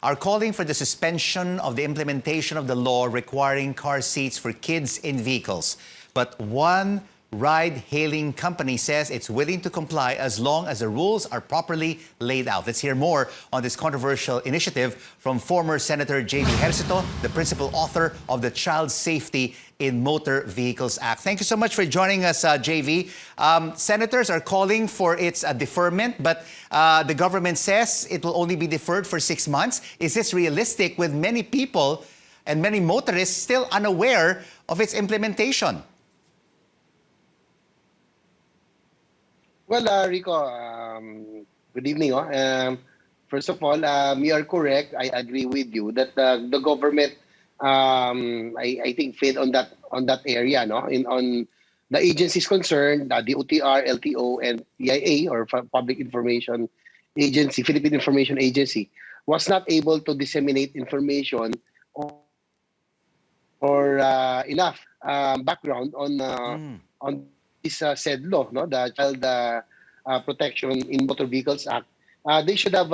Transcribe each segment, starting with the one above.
are calling for the suspension of the implementation of the law requiring car seats for kids in vehicles. But one ride-hailing company says it's willing to comply as long as the rules are properly laid out. Let's hear more on this controversial initiative from former Senator JV Ejercito, the principal author of the Child Safety in Motor Vehicles Act. Thank you so much for joining us, JV. Senators are calling for its deferment, but the government says it will only be deferred for 6 months. Is this realistic with many people and many motorists still unaware of its implementation? Well, Rico, good evening. First of all, you are correct. I agree with you that the government, I think, failed on that area. No, on the agencies concerned, the OTR, LTO, and PIA, or Public Information Agency, Philippine Information Agency, was not able to disseminate information or enough background on this said law, no, the Child Protection in Motor Vehicles Act. They should have,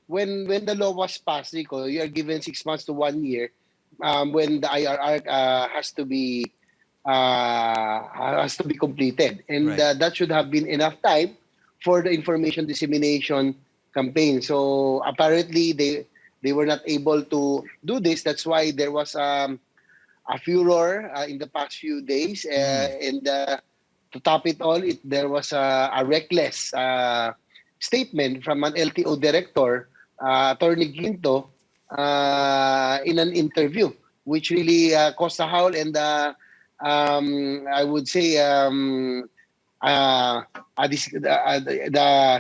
when the law was passed, Rico, you are given 6 months to 1 year when the IRR has to be completed, and Right. that should have been enough time for the information dissemination campaign. So apparently they were not able to do this. That's why there was a furor in the past few days, and to top it all, there was a reckless statement from an LTO director, Attorney Ginto, in an interview, which really caused a howl, and I would say the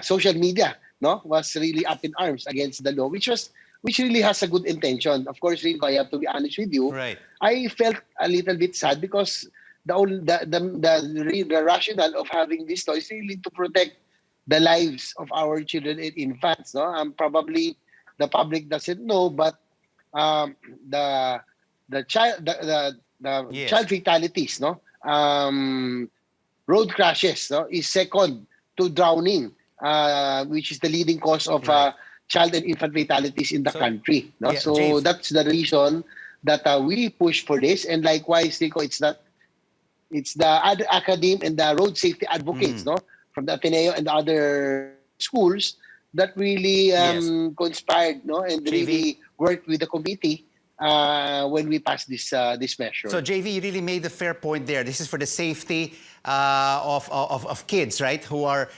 social media, no, was really up in arms against the law, which really has a good intention. Of course, Rico, I have to be honest with you. Right. I felt a little bit sad because the rationale of having this law is really to protect the lives of our children and infants. No, probably the public doesn't know, but the Yes. child fatalities, no, road crashes, no, is second to drowning, which is the leading cause of Right. child and infant fatalities in the country. No, yeah, so Jave. that's the reason that we push for this, and likewise, Rico, it's the academe and the road safety advocates, no, from the Ateneo and the other schools that really Yes. conspired, no, and JV. really worked with the committee when we passed this measure. So, JV, you really made a fair point there. This is for the safety of kids, right, who are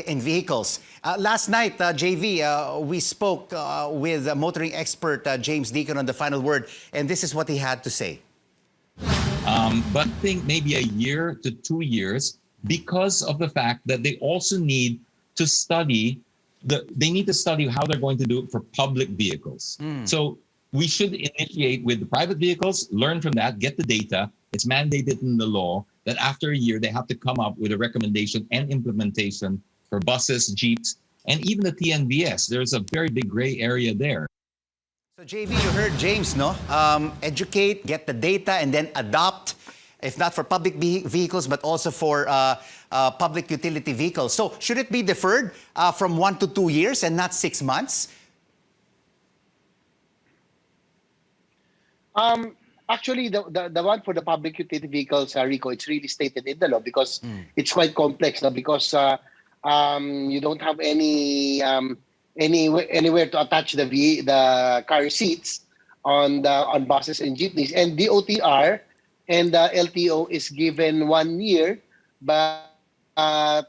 in vehicles. Last night, JV, we spoke with motoring expert James Deacon on the final word, and this is what he had to say. But I think maybe a year to 2 years, because of the fact that they also need to study how they're going to do it for public vehicles. So we should initiate with the private vehicles, learn from that, get the data. It's mandated in the law that after a year, they have to come up with a recommendation and implementation for buses, jeeps, and even the TNVS. There's a very big gray area there. So, JV, you heard James, no? Educate, get the data, and then adopt, if not for public vehicles, but also for public utility vehicles. So, should it be deferred from 1 to 2 years and not 6 months? Actually, the one for the public utility vehicles, Rico, it's really stated in the law because it's quite complex. No? Because you don't have anywhere to attach the car seats on buses and jeepneys, and the OTR and the LTO is given 1 year, but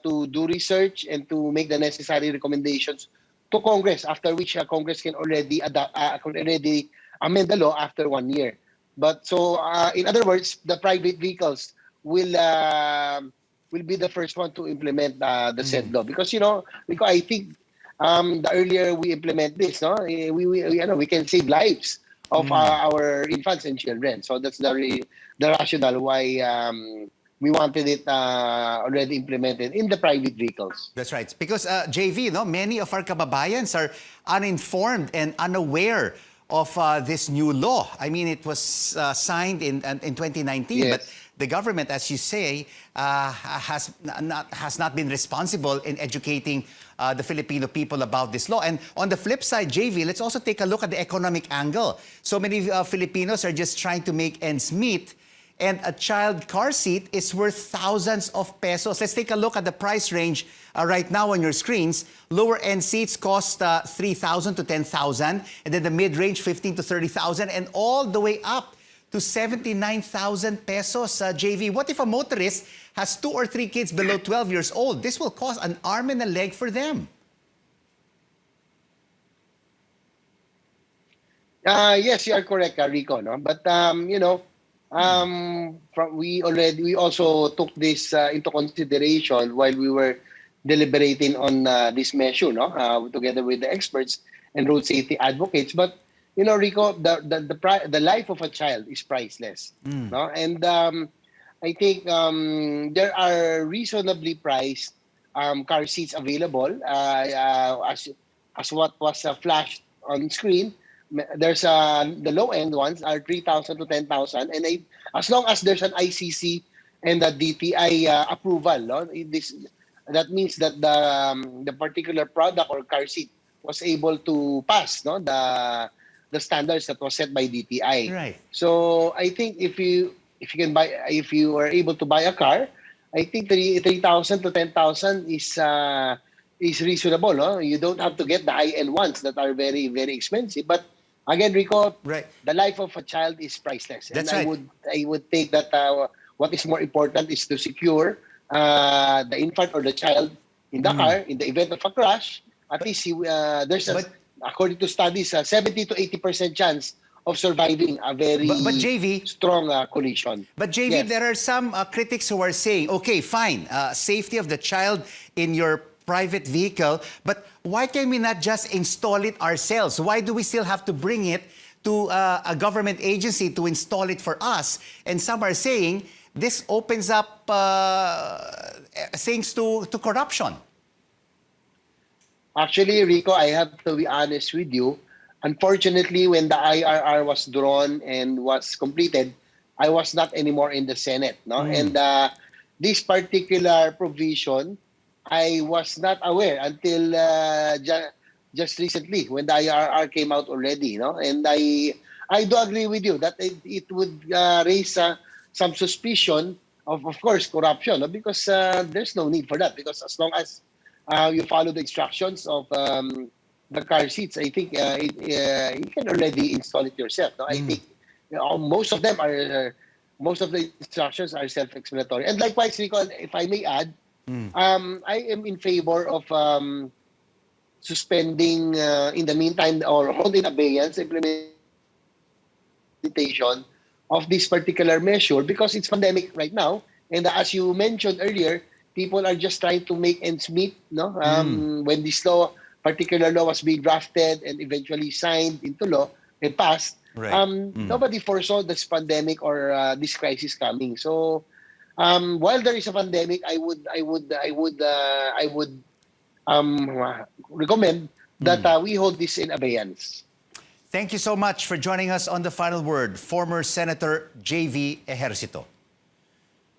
to do research and to make the necessary recommendations to Congress. After which Congress can already amend the law after 1 year. But so, in other words, the private vehicles will be the first one to implement the said law, because I think the earlier we implement this, no, we can save lives of our infants and children. So that's the rationale why we wanted it already implemented in the private vehicles. That's right. Because, JV, many of our kababayans are uninformed and unaware of this new law. I mean, it was signed in 2019, Yes. but the government, as you say, has not been responsible in educating the Filipino people about this law. And on the flip side, JV, let's also take a look at the economic angle. So many Filipinos are just trying to make ends meet, and a child car seat is worth thousands of pesos. Let's take a look at the price range right now on your screens. Lower end seats cost 3,000 to 10,000, and then the mid-range 15 to 30,000, and all the way up to 79,000 pesos. JV, what if a motorist has 2 or 3 kids below 12 years old? This will cost an arm and a leg for them. Yes, you are correct, Rico. No, but we also took this into consideration while we were deliberating on this measure, no, together with the experts and road safety advocates. But Rico, the life of a child is priceless, no, and I think there are reasonably priced car seats available, as what was flashed on screen. There's the low end ones are 3,000 to 10,000, and as long as there's an ICC and the DTI approval, no, that means that the particular product or car seat was able to pass, no, the standards that was set by DTI. Right. So I think if you are able to buy a car, I think 3,000 to 10,000 is reasonable. No? You don't have to get the high-end ones that are very, very expensive. But again, Rico, right, the life of a child is priceless. That's and right. I would think that what is more important is to secure the infant or the child in the car in the event of a crash. At least there's according to studies, 70 to 80% chance of surviving a very JV, strong collision. But JV, Yes. there are some critics who are saying, okay, fine, safety of the child in your private vehicle, but why can we not just install it ourselves? Why do we still have to bring it to a government agency to install it for us? And some are saying this opens up things to corruption. Actually, Rico, I have to be honest with you. Unfortunately, when the IRR was drawn and was completed, I was not anymore in the Senate. No, and this particular provision, I was not aware until just recently when the IRR came out already. No, and I do agree with you that it would raise some suspicion of course, corruption. No? Because there's no need for that. Because as long as you follow the instructions of the car seats, I think you can already install it yourself. No? I think most of the instructions are self-explanatory. And likewise, Rico, if I may add, I am in favor of suspending in the meantime or holding abeyance implementation of this particular measure because it's pandemic right now. And as you mentioned earlier, people are just trying to make ends meet. No, when this particular law was being drafted and eventually signed into law and passed, right. Nobody foresaw this pandemic or this crisis coming. So, while there is a pandemic, I would recommend that we hold this in abeyance. Thank you so much for joining us on The Final Word, former Senator JV Ejercito.